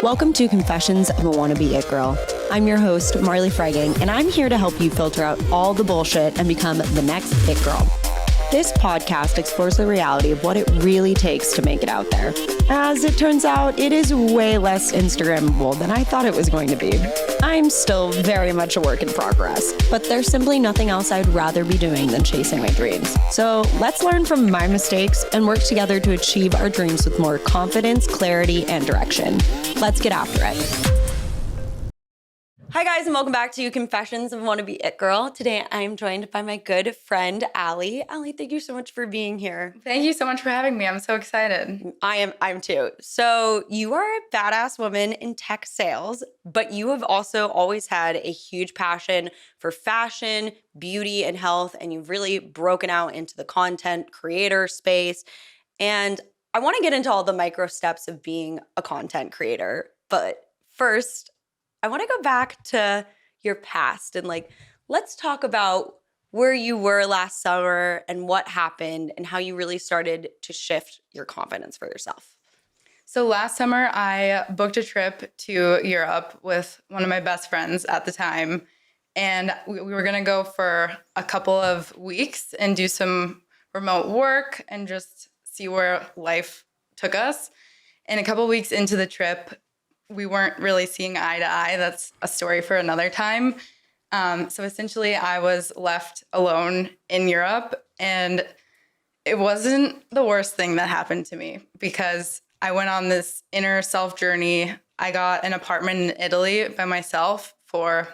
Welcome to Confessions of a Wannabe It Girl. I'm your host, Marley Freygang, and I'm here to help you filter out all the bullshit and become the next It Girl. This podcast explores the reality of what it really takes to make it out there. As it turns out, it is way less Instagrammable than I thought it was going to be. I'm still very much a work in progress, but there's simply nothing else I'd rather be doing than chasing my dreams. So let's learn from my mistakes and work together to achieve our dreams with more confidence, clarity, and direction. Let's get after it. Hi guys, and welcome back to Confessions of a Wannabe It Girl. Today I'm joined by my good friend, Ali. Ali, thank you so much for being here. Thank you so much for having me. I'm so excited. I'm too. So you are a badass woman in tech sales, but you have also always had a huge passion for fashion, beauty, and health, and you've really broken out into the content creator space. And I want to get into all the micro steps of being a content creator. But first, I want to go back to your past and let's talk about where you were last summer and what happened and how you really started to shift your confidence for yourself. So last summer, I booked a trip to Europe with one of my best friends at the time. And we were going to go for a couple of weeks and do some remote work and just see where life took us. And a couple of weeks into the trip, we weren't really seeing eye to eye. That's a story for another time. So essentially, I was left alone in Europe, and it wasn't the worst thing that happened to me because I went on this inner self journey. I got an apartment in Italy by myself for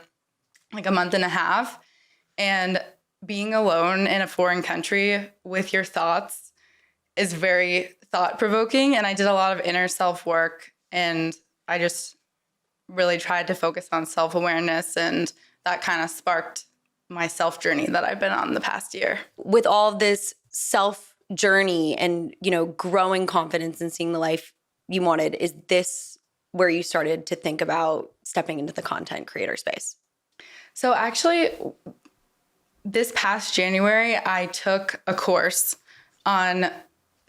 like a month and a half, and being alone in a foreign country with your thoughts is very thought-provoking, and I did a lot of inner self work, and I just really tried to focus on self-awareness, and that kind of sparked my self journey that I've been on the past year. With all this self journey and, growing confidence and seeing the life you wanted, is this where you started to think about stepping into the content creator space? So actually, this past January, I took a course on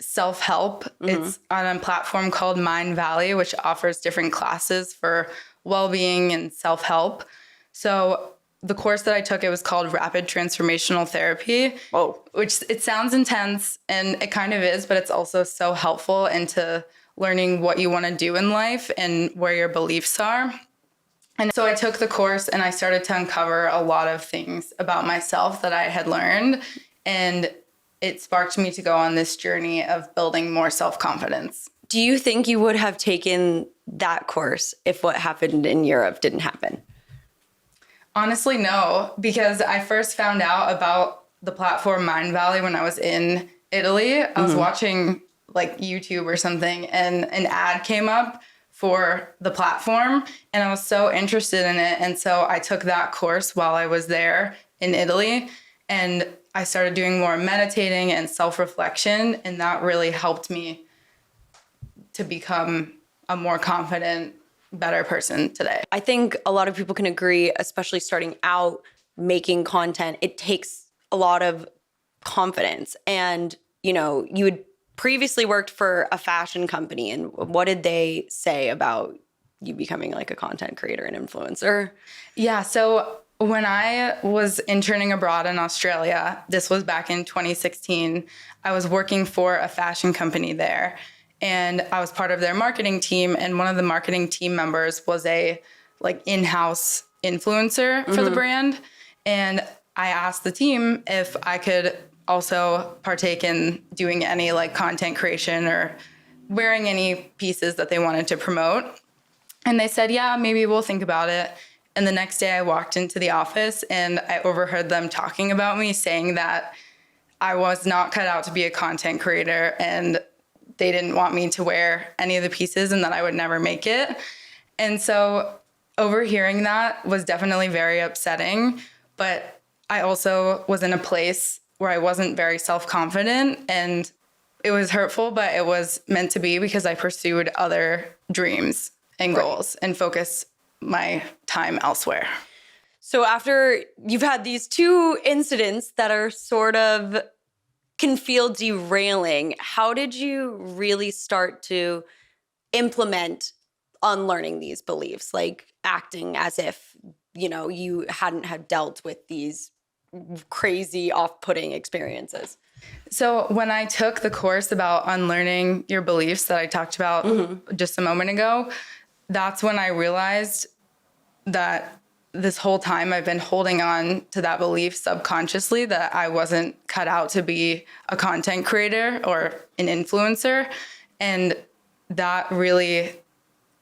self-help. Mm-hmm. It's on a platform called Mind Valley, which offers different classes for well-being and self-help. So the course that I took, it was called Rapid Transformational Therapy. Whoa. Which it sounds intense, and it kind of is, but it's also so helpful into learning what you want to do in life and where your beliefs are. And so I took the course and I started to uncover a lot of things about myself that I had learned, and it sparked me to go on this journey of building more self-confidence. Do you think you would have taken that course if what happened in Europe didn't happen? Honestly, no, because I first found out about the platform Mind Valley when I was in Italy. I was watching YouTube or something, and an ad came up for the platform, and I was so interested in it. And so I took that course while I was there in Italy, and I started doing more meditating and self-reflection, and that really helped me to become a more confident, better person today. I think a lot of people can agree, especially starting out making content, it takes a lot of confidence. And, you had previously worked for a fashion company, and what did they say about you becoming a content creator and influencer? Yeah, so when I was interning abroad in Australia, this was back in 2016, I was working for a fashion company there, and I was part of their marketing team, and one of the marketing team members was a in-house influencer for the brand. And I asked the team if I could also partake in doing any content creation or wearing any pieces that they wanted to promote. And they said, yeah, maybe we'll think about it. And the next day I walked into the office and I overheard them talking about me, saying that I was not cut out to be a content creator and they didn't want me to wear any of the pieces and that I would never make it. And so overhearing that was definitely very upsetting, but I also was in a place where I wasn't very self-confident, and it was hurtful, but it was meant to be because I pursued other dreams and goals and focused my time elsewhere. So after you've had these two incidents that are sort of can feel derailing. How did you really start to implement unlearning these beliefs, like acting as if, you hadn't had dealt with these crazy off-putting experiences? So when I took the course about unlearning your beliefs that I talked about just a moment ago, that's when I realized that this whole time I've been holding on to that belief subconsciously that I wasn't cut out to be a content creator or an influencer. And that really,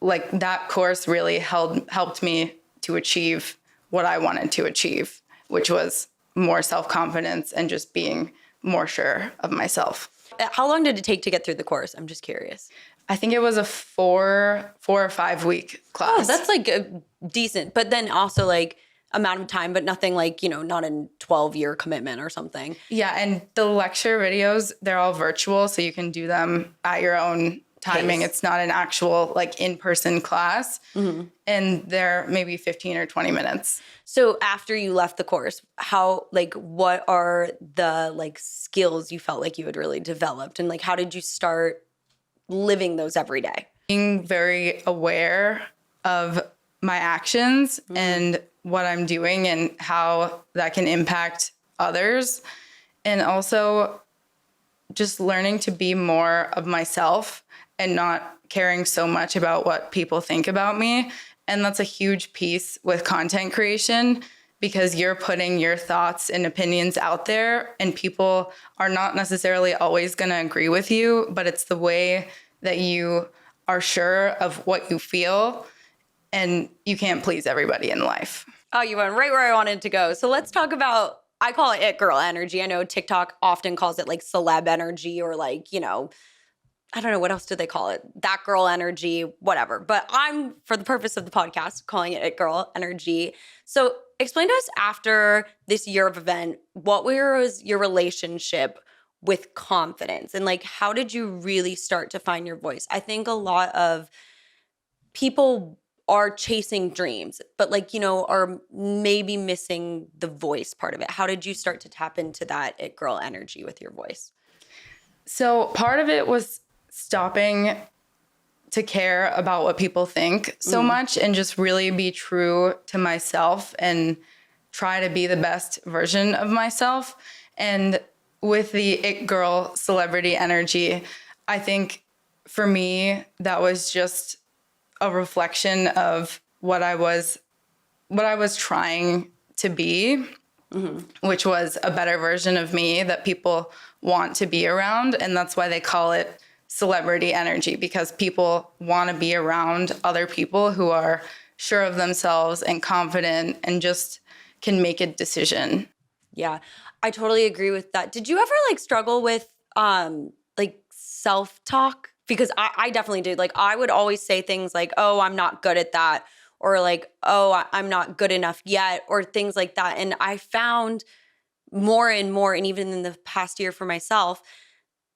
that course really helped me to achieve what I wanted to achieve, which was more self-confidence and just being more sure of myself. How long did it take to get through the course? I'm just curious. I think it was a 4 or 5 week class. Oh, that's like a decent, but then also like amount of time, but nothing like, not a 12-year commitment or something. Yeah. And the lecture videos, they're all virtual. So you can do them at your own timing. Pace. It's not an actual in-person class. And they're maybe 15 or 20 minutes. So after you left the course, what are the skills you felt like you had really developed? And how did you start living those every day? Being very aware of my actions and what I'm doing and how that can impact others. And also just learning to be more of myself and not caring so much about what people think about me. And that's a huge piece with content creation because you're putting your thoughts and opinions out there and people are not necessarily always going to agree with you, but it's the way that you are sure of what you feel and you can't please everybody in life. Oh, you went right where I wanted to go. So let's talk about, I call it girl energy. I know TikTok often calls it celeb energy or I don't know, what else do they call it? That girl energy, whatever. But I'm, for the purpose of the podcast, calling it girl energy. So explain to us after this year of event, what was your relationship with confidence? And how did you really start to find your voice? I think a lot of people are chasing dreams, but are maybe missing the voice part of it. How did you start to tap into that it girl energy with your voice? So part of it was stopping to care about what people think so much and just really be true to myself and try to be the best version of myself. And with the it girl celebrity energy, I think for me, that was just a reflection of what I was trying to be, which was a better version of me that people want to be around. And that's why they call it celebrity energy, because people want to be around other people who are sure of themselves and confident and just can make a decision. Yeah, I totally agree with that. Did you ever struggle with self-talk? Because I definitely did. I would always say things like, oh, I'm not good at that. Or oh, I'm not good enough yet. Or things like that. And I found more and more, and even in the past year for myself,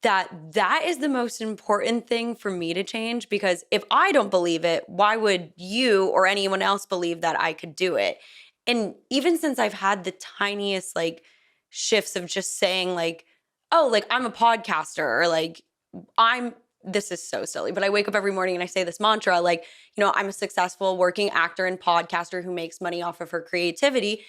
that is the most important thing for me to change. Because if I don't believe it, why would you or anyone else believe that I could do it? And even since I've had the tiniest shifts of just saying oh, I'm a podcaster, or this is so silly, but I wake up every morning and I say this mantra, I'm a successful working actor and podcaster who makes money off of her creativity.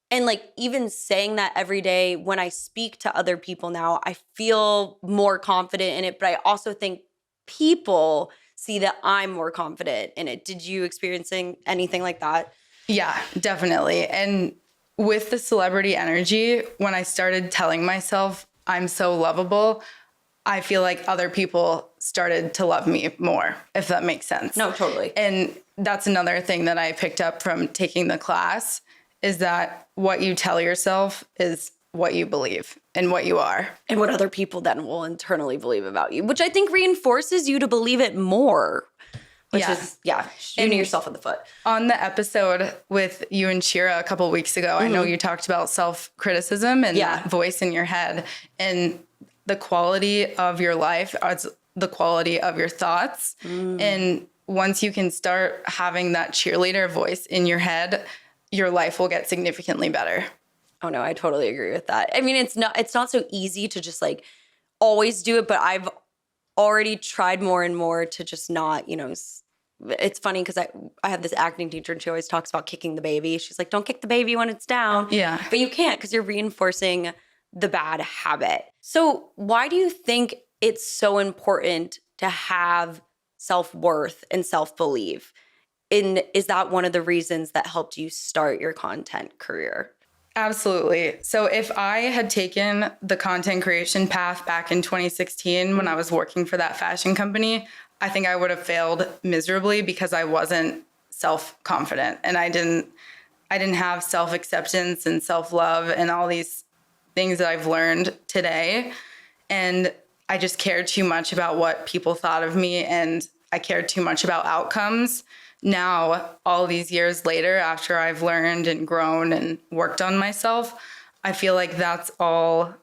And even saying that every day when I speak to other people now, I feel more confident in it. But I also think people see that I'm more confident in it. Did you experience anything like that? Yeah, definitely. And with the celebrity energy, when I started telling myself I'm so lovable, I feel like other people started to love me more, if that makes sense. No, totally. And that's another thing that I picked up from taking the class is that what you tell yourself is what you believe and what you are. And what other people then will internally believe about you, which I think reinforces you to believe it more. Which is shooting yourself in the foot. On the episode with you and Shira a couple of weeks ago, I know you talked about self-criticism and that voice in your head. And the quality of your life is the quality of your thoughts. And once you can start having that cheerleader voice in your head, your life will get significantly better. Oh no, I totally agree with that. I mean, it's not so easy to just like always do it, but I've already tried more and more to just not, it's funny because I have this acting teacher and she always talks about kicking the baby. She's like, don't kick the baby when it's down. Yeah. But you can't because you're reinforcing the bad habit. So why do you think it's so important to have self-worth and self-belief? Is that one of the reasons that helped you start your content career? Absolutely. So if I had taken the content creation path back in 2016 when I was working for that fashion company, I think I would have failed miserably because I wasn't self-confident and I didn't have self-acceptance and self-love and all these things that I've learned today. And I just cared too much about what people thought of me and I cared too much about outcomes. Now, all these years later, after I've learned and grown and worked on myself, I feel like that's all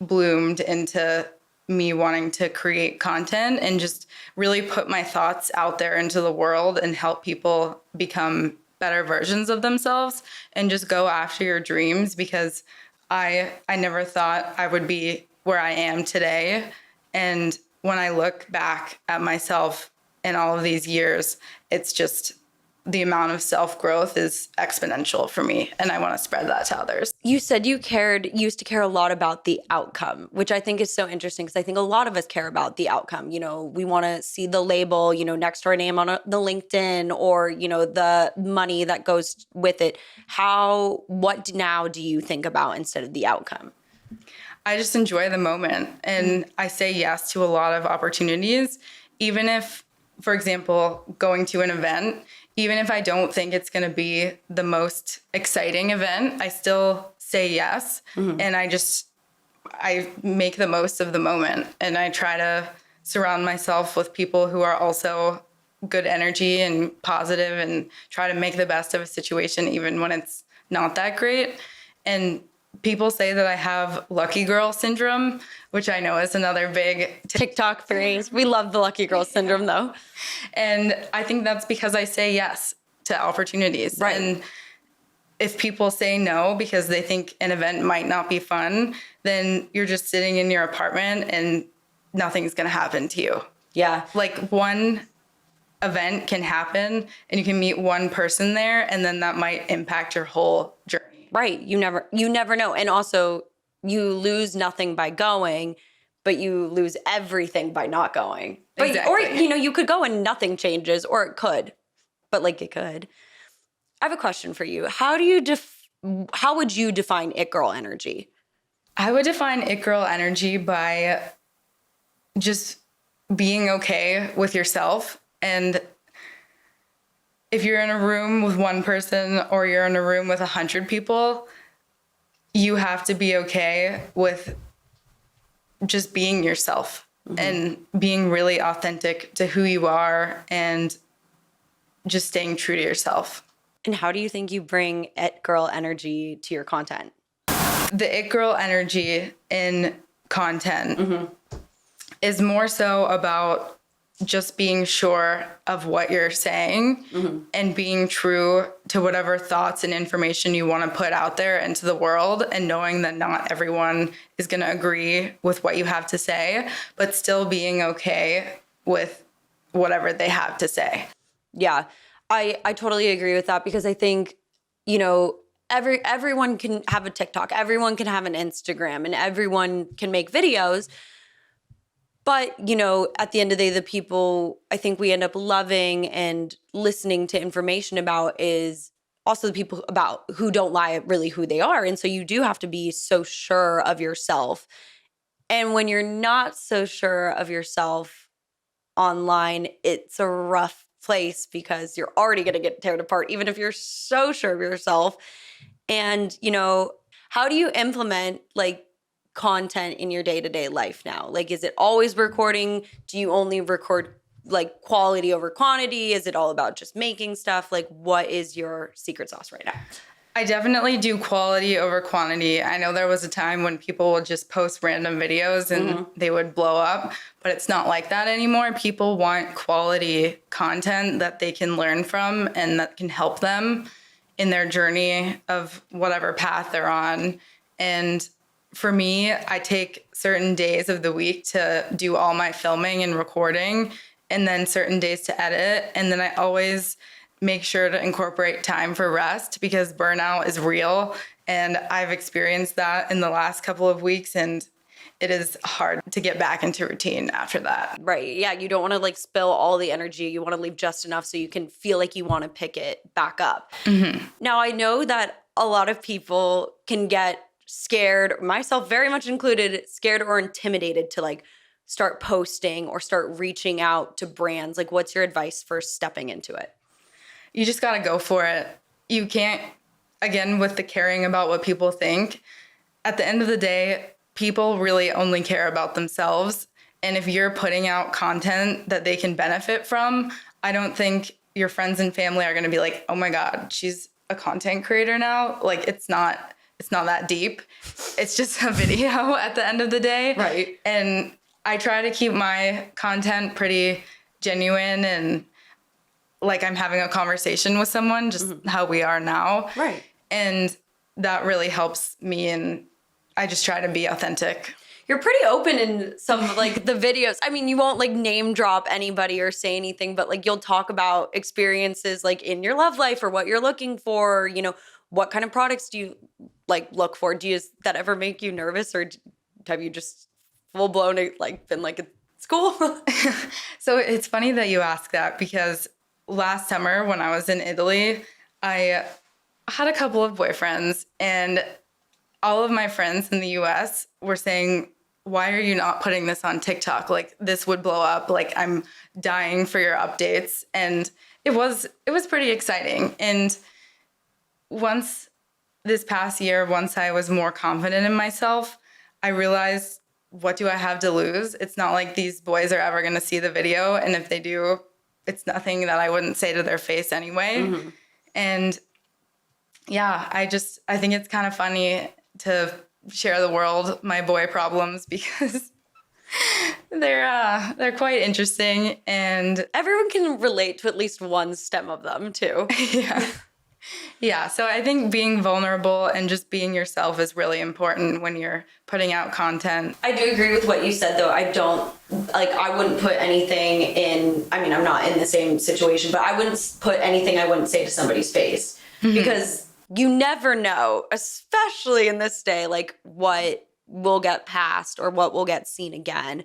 bloomed into me wanting to create content and just really put my thoughts out there into the world and help people become better versions of themselves and just go after your dreams because I never thought I would be where I am today. And when I look back at myself in all of these years, it's just the amount of self-growth is exponential for me, and I want to spread that to others. You said you used to care a lot about the outcome, which I think is so interesting because I think a lot of us care about the outcome. We want to see the label, next to our name on the LinkedIn or, the money that goes with it. What now do you think about instead of the outcome? I just enjoy the moment and I say yes to a lot of opportunities, even if, for example, going to an event, even if I don't think it's going to be the most exciting event, I still say yes. Mm-hmm. And I make the most of the moment. And I try to surround myself with people who are also good energy and positive and try to make the best of a situation, even when it's not that great. And people say that I have lucky girl syndrome, which I know is another big TikTok phrase. We love the lucky girl syndrome, though. And I think that's because I say yes to opportunities. Right. And if people say no because they think an event might not be fun, then you're just sitting in your apartment and nothing's going to happen to you. Yeah. Like one event can happen and you can meet one person there and then that might impact your whole journey. Right. You never know. And also you lose nothing by going, but you lose everything by not going. But, exactly. Or, you could go and nothing changes, or it could, but it could. I have a question for you. How would you define it girl energy? I would define it girl energy by just being okay with yourself. And if you're in a room with one person or you're in a room with 100 people, you have to be okay with just being yourself. Mm-hmm. And being really authentic to who you are and just staying true to yourself. And how do you think you bring it girl energy to your content? The it girl energy in content mm-hmm. is more so about just being sure of what you're saying mm-hmm. and being true to whatever thoughts and information you want to put out there into the world and knowing that not everyone is going to agree with what you have to say, but still being okay with whatever they have to say. Yeah, I totally agree with that because I think, everyone can have a TikTok, everyone can have an Instagram, and everyone can make videos. But, at the end of the day, the people I think we end up loving and listening to information about is also the people about who don't lie really who they are. And so you do have to be so sure of yourself. And when you're not so sure of yourself online, it's a rough place because you're already going to get teared apart, even if you're so sure of yourself. And, how do you implement content in your day-to-day life now? Is it always recording? Do you only record quality over quantity? Is it all about just making stuff? What is your secret sauce right now? I definitely do quality over quantity. I know there was a time when people would just post random videos and mm-hmm. they would blow up, but it's not like that anymore. People want quality content that they can learn from and that can help them. in their journey of whatever path they're on. And for me, I take certain days of the week to do all my filming and recording, and then certain days to edit. And then I always make sure to incorporate time for rest, because burnout is real. And I've experienced that in the last couple of weeks, and it is hard to get back into routine after that. Right. Yeah. You don't want to like spill all the energy. You want to leave just enough so you can feel like you want to pick it back up. Mm-hmm. Now, I know that a lot of people can get scared, myself very much included, scared or intimidated to like start posting or start reaching out to brands. Like, what's your advice for stepping into it? You just got to go for it. You can't, again, with the caring about what people think, at the end of the day, people really only care about themselves. And if you're putting out content that they can benefit from, I don't think your friends and family are going to be like, oh my God, she's a content creator now. Like, it's not that deep. It's just a video at the end of the day. Right. And I try to keep my content pretty genuine and like I'm having a conversation with someone, just how we are now. Right. And that really helps me, and I just try to be authentic. You're pretty open in some of like the videos. I mean, you won't like name drop anybody or say anything, but like you'll talk about experiences like in your love life or what you're looking for, you know, what kind of products do you like look for? Does that ever make you nervous, or have you just full blown like been like, it's cool? So it's funny that you ask that, because last summer when I was in Italy, I had a couple of boyfriends, and all of my friends in the US were saying, why are you not putting this on TikTok? Like, this would blow up. Like, I'm dying for your updates. And it was pretty exciting. And once this past year, once I was more confident in myself, I realized, what do I have to lose? It's not like these boys are ever going to see the video. And if they do, it's nothing that I wouldn't say to their face anyway. Mm-hmm. And yeah, I think it's kind of funny to share the world my boy problems, because they're quite interesting, and everyone can relate to at least one stem of them too. Yeah. So I think being vulnerable and just being yourself is really important when you're putting out content. I do agree with what you said, though. I wouldn't put anything in, I mean, I'm not in the same situation, but I wouldn't put anything I wouldn't say to somebody's face, because you never know, especially in this day, like what will get passed or what will get seen again.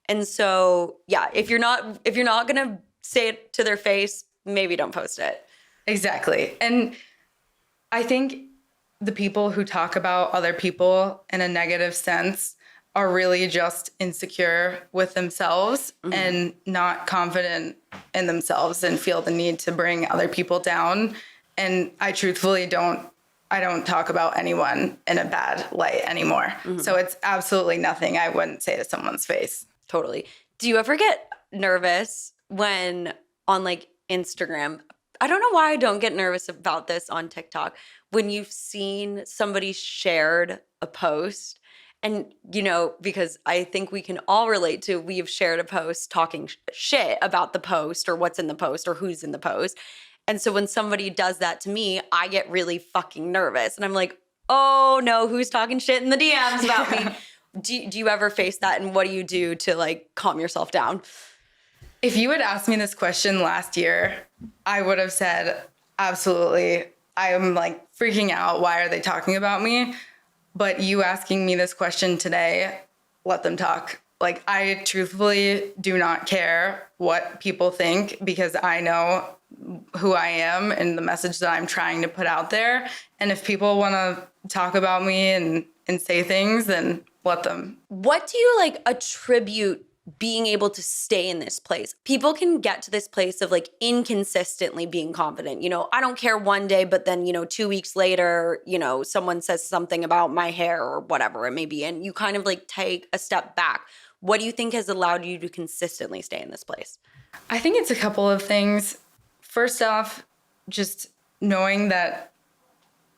And so, yeah, if you're not going to say it to their face, maybe don't post it. Exactly. And I think the people who talk about other people in a negative sense are really just insecure with themselves and not confident in themselves, and feel the need to bring other people down. And I truthfully don't talk about anyone in a bad light anymore. So it's absolutely nothing I wouldn't say to someone's face. Totally. Do you ever get nervous when on like Instagram? I don't know why I don't get nervous about this on TikTok. When you've seen somebody shared a post, and, you know, because I think we can all relate to, we've shared a post talking shit about the post or what's in the post or who's in the post. And so when somebody does that to me, I get really fucking nervous. And I'm like, oh no, who's talking shit in the DMs about me? Do you ever face that? And what do you do to like calm yourself down? If you had asked me this question last year, I would have said, absolutely. I'm like freaking out. Why are they talking about me? But you asking me this question today, let them talk. Like, I truthfully do not care what people think, because I know who I am and the message that I'm trying to put out there. And if people want to talk about me and say things, then let them. What do you like attribute being able to stay in this place? People can get to this place of like inconsistently being confident. You know, I don't care one day, but then, you know, 2 weeks later, you know, someone says something about my hair or whatever it may be, and you kind of like take a step back. What do you think has allowed you to consistently stay in this place? I think it's a couple of things. First off, just knowing that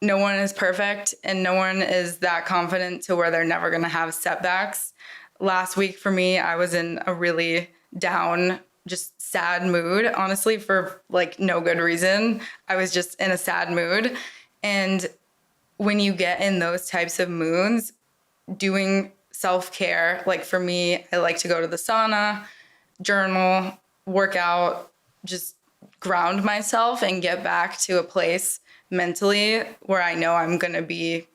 no one is perfect and no one is that confident to where they're never going to have setbacks. Last week for me, I was in a really down just sad mood, honestly, for like no good reason. I was just in a sad mood. And when you get in those types of moods, doing self-care, like for me, I like to go to the sauna, journal, work out, just ground myself and get back to a place mentally where I know I'm going to be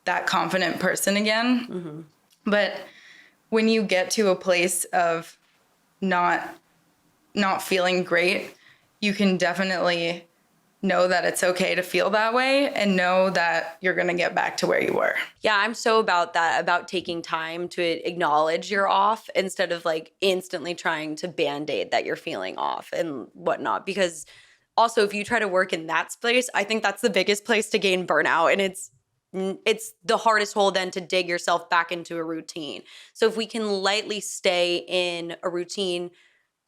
that confident person again. Mm-hmm. But when you get to a place of not feeling great, you can definitely know that it's okay to feel that way and know that you're going to get back to where you were. Yeah, I'm so about that, about taking time to acknowledge you're off instead of like instantly trying to Band-Aid that you're feeling off and whatnot. Because also if you try to work in that space, I think that's the biggest place to gain burnout. And it's the hardest hole then to dig yourself back into a routine. So if we can lightly stay in a routine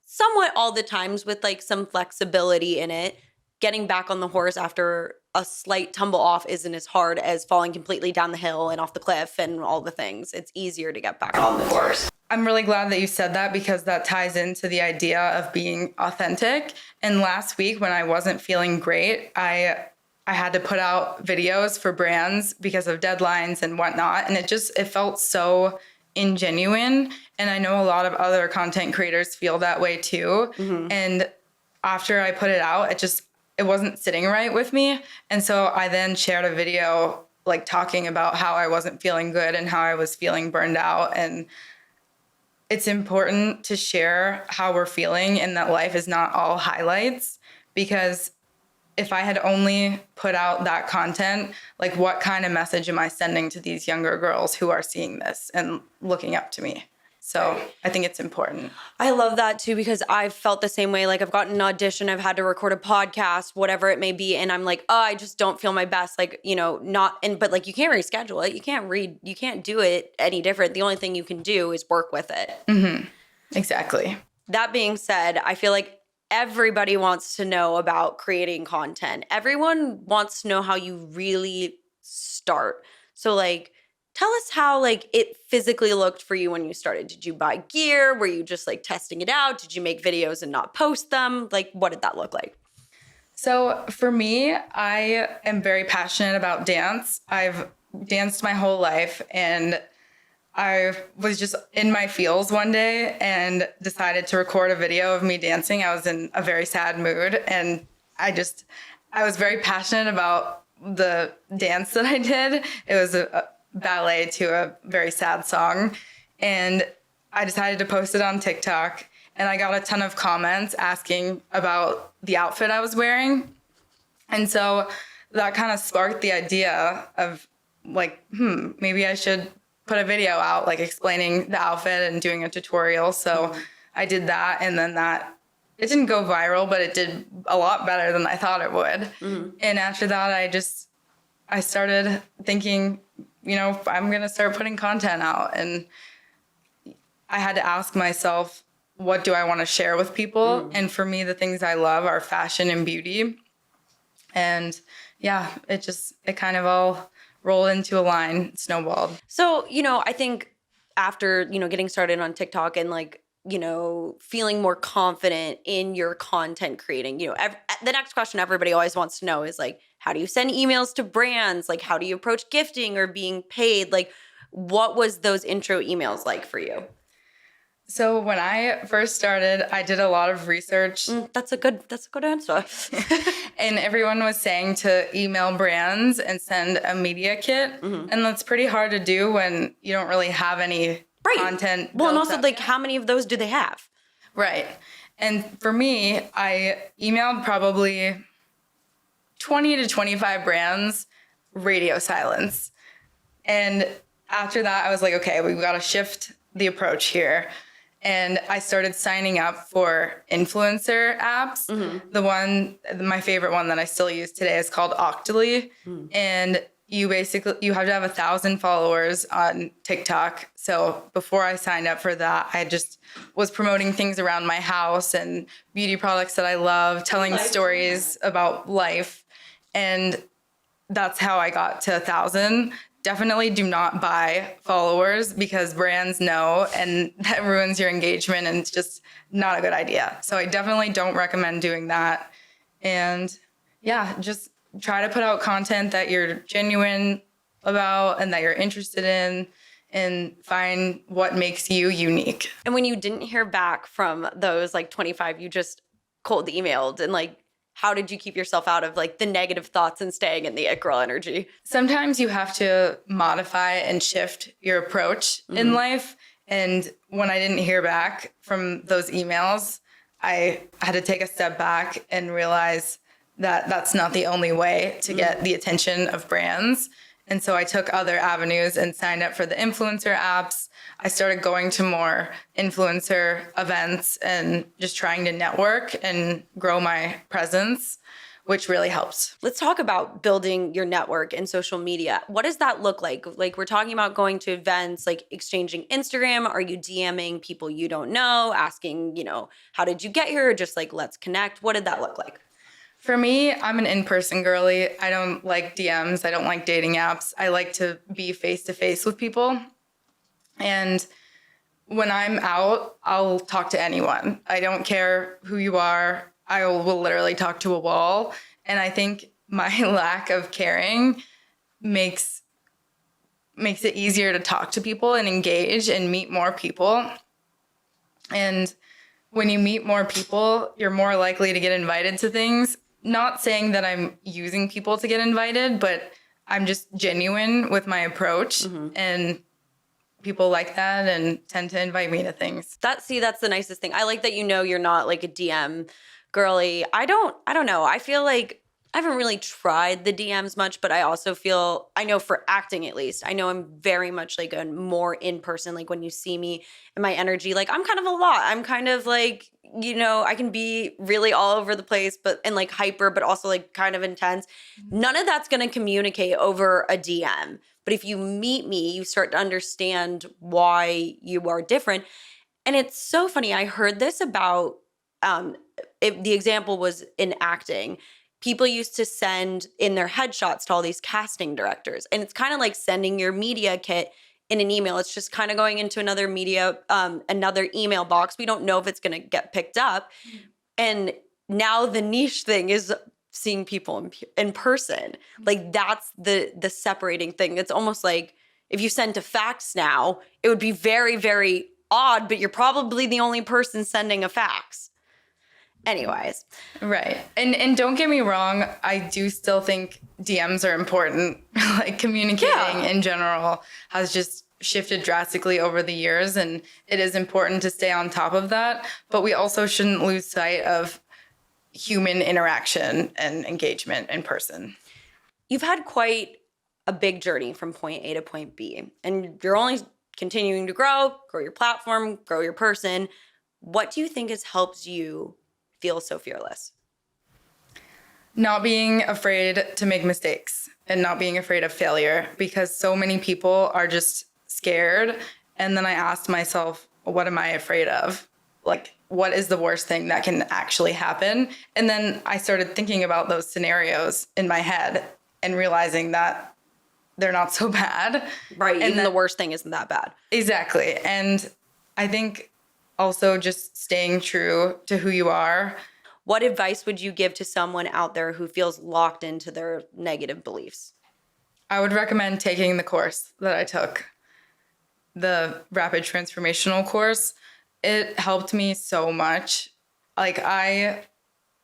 somewhat all the times with like some flexibility in it, getting back on the horse after a slight tumble off isn't as hard as falling completely down the hill and off the cliff and all the things. It's easier to get back on the horse. I'm really glad that you said that because that ties into the idea of being authentic. And last week when I wasn't feeling great, I had to put out videos for brands because of deadlines and whatnot. And it felt so ingenuine. And I know a lot of other content creators feel that way too. Mm-hmm. And after I put it out, it wasn't sitting right with me. And so I then shared a video like talking about how I wasn't feeling good and how I was feeling burned out. And it's important to share how we're feeling and that life is not all highlights, because if I had only put out that content, like what kind of message am I sending to these younger girls who are seeing this and looking up to me? So I think it's important. I love that too, because I've felt the same way. Like I've gotten an audition, I've had to record a podcast, whatever it may be. And I'm like, oh, I just don't feel my best. Like, but like you can't reschedule it. You can't do it any different. The only thing you can do is work with it. Mm-hmm. Exactly. That being said, I feel like everybody wants to know about creating content. Everyone wants to know how you really start. So like, tell us how like it physically looked for you when you started. Did you buy gear? Were you just like testing it out? Did you make videos and not post them? Like, what did that look like? So for me, I am very passionate about dance. I've danced my whole life, and I was just in my feels one day and decided to record a video of me dancing. I was in a very sad mood, and I was very passionate about the dance that I did. It was a ballet to a very sad song, and I decided to post it on TikTok, and I got a ton of comments asking about the outfit I was wearing. And so that kind of sparked the idea of like, maybe I should put a video out like explaining the outfit and doing a tutorial. So I did that, and then it didn't go viral, but it did a lot better than I thought it would. Mm-hmm. And after that, I started thinking, I'm going to start putting content out. And I had to ask myself, what do I want to share with people? Mm. And for me, the things I love are fashion and beauty. And yeah, it kind of all rolled into a line, snowballed. So, I think after, getting started on TikTok and like, feeling more confident in your content creating, the next question everybody always wants to know is like, how do you send emails to brands? Like, how do you approach gifting or being paid? Like, what was those intro emails like for you? So when I first started, I did a lot of research. That's a good answer. And everyone was saying to email brands and send a media kit. Mm-hmm. And that's pretty hard to do when you don't really have any content. Well, and also like how many of those do they have? Right. And for me, I emailed probably 20 to 25 brands, radio silence. And after that, I was like, okay, we've got to shift the approach here. And I started signing up for influencer apps. Mm-hmm. My favorite one that I still use today is called Octoly. Mm. And you have to have 1,000 followers on TikTok. So before I signed up for that, I just was promoting things around my house and beauty products that I love, telling stories about life. And that's how I got to 1,000. definitely do not buy followers because brands know, and that ruins your engagement, and it's just not a good idea. So I definitely don't recommend doing that. And yeah, just try to put out content that you're genuine about and that you're interested in, and find what makes you unique. And when you didn't hear back from those like 25, you just cold emailed, and like, how did you keep yourself out of like the negative thoughts and staying in the it girl energy? Sometimes you have to modify and shift your approach in life. And when I didn't hear back from those emails, I had to take a step back and realize that that's not the only way to get the attention of brands. And so I took other avenues and signed up for the influencer apps. I started going to more influencer events and just trying to network and grow my presence, which really helped. Let's talk about building your network and social media. What does that look like? Like, we're talking about going to events, like exchanging Instagram. Are you DMing people you don't know, asking, how did you get here? Or just like, let's connect. What did that look like? For me, I'm an in-person girly. I don't like DMs. I don't like dating apps. I like to be face-to-face with people. And when I'm out, I'll talk to anyone. I don't care who you are. I will literally talk to a wall. And I think my lack of caring makes it easier to talk to people and engage and meet more people. And when you meet more people, you're more likely to get invited to things. Not saying that I'm using people to get invited, but I'm just genuine with my approach, and people like that and tend to invite me to things. That's the nicest thing. I like that you're not like a DM girly. I don't know. I feel like I haven't really tried the DMs much, but I also feel, I know for acting at least, I know I'm very much like a more in person. Like when you see me and my energy, like I'm kind of a lot. I'm kind of like, I can be really all over the place, and like hyper, but also like kind of intense. None of that's going to communicate over a DM. But if you meet me, you start to understand why you are different. And it's so funny. I heard this about, the example was in acting. People used to send in their headshots to all these casting directors. And it's kind of like sending your media kit in an email. It's just kind of going into another email box. We don't know if it's going to get picked up. And now the niche thing is seeing people in person. Like that's the separating thing. It's almost like if you send to fax now, it would be very, very odd, but you're probably the only person sending a fax. Anyways. Right. And don't get me wrong, I do still think DMs are important. Like communicating in general has just shifted drastically over the years, and it is important to stay on top of that. But we also shouldn't lose sight of human interaction and engagement in person. You've had quite a big journey from point A to point B, and you're only continuing to grow your platform, grow your person. What do you think has helped you feel so fearless? Not being afraid to make mistakes and not being afraid of failure, because so many people are just scared. And then I asked myself, what am I afraid of? Like, what is the worst thing that can actually happen? And then I started thinking about those scenarios in my head and realizing that they're not so bad. Right. And even the worst thing isn't that bad. Exactly. And I think also just staying true to who you are. What advice would you give to someone out there who feels locked into their negative beliefs? I would recommend taking the course that I took, the Rapid Transformational course. It helped me so much. Like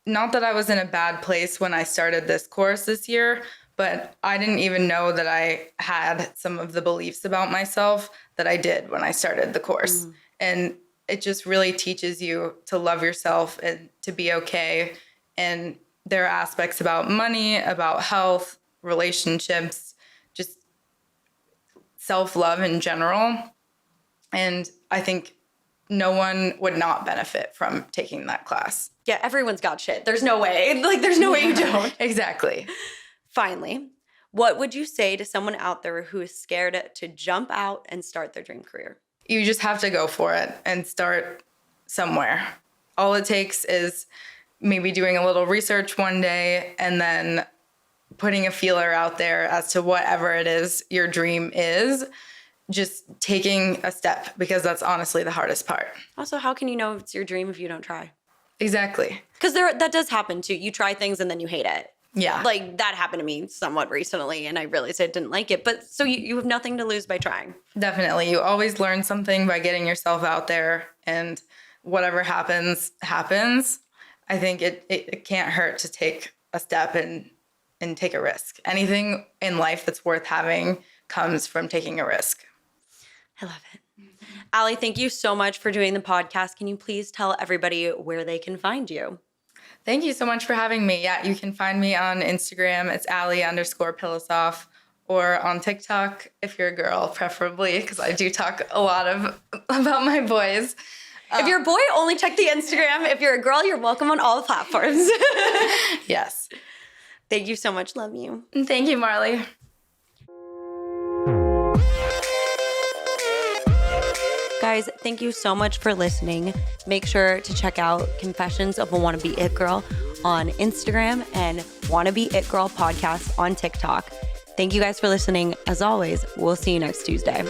not that I was in a bad place when I started this course this year, but I didn't even know that I had some of the beliefs about myself that I did when I started the course. And it just really teaches you to love yourself and to be okay. And there are aspects about money, about health, relationships, just self-love in general. And I think no one would not benefit from taking that class. Yeah, everyone's got shit. There's no way. Like, there's no way you don't. Exactly. Finally, what would you say to someone out there who is scared to jump out and start their dream career? You just have to go for it and start somewhere. All it takes is maybe doing a little research one day and then putting a feeler out there as to whatever it is your dream is, just taking a step, because that's honestly the hardest part. Also, how can you know if it's your dream if you don't try? Exactly. Because that does happen too. You try things and then you hate it. Yeah. Like that happened to me somewhat recently and I realized I didn't like it. But so you have nothing to lose by trying. Definitely. You always learn something by getting yourself out there, and whatever happens, happens. I think it can't hurt to take a step and take a risk. Anything in life that's worth having comes from taking a risk. I love it. Ali, thank you so much for doing the podcast. Can you please tell everybody where they can find you? Thank you so much for having me. Yeah, you can find me on Instagram. It's Ali_Pilossoph, or on TikTok if you're a girl, preferably, because I do talk a lot about my boys. If you're a boy, only check the Instagram. If you're a girl, you're welcome on all the platforms. Yes. Thank you so much. Love you. Thank you, Marley. Guys, thank you so much for listening. Make sure to check out Confessions of a Wannabe It Girl on Instagram and Wannabe It Girl podcast on TikTok. Thank you guys for listening. As always, we'll see you next Tuesday.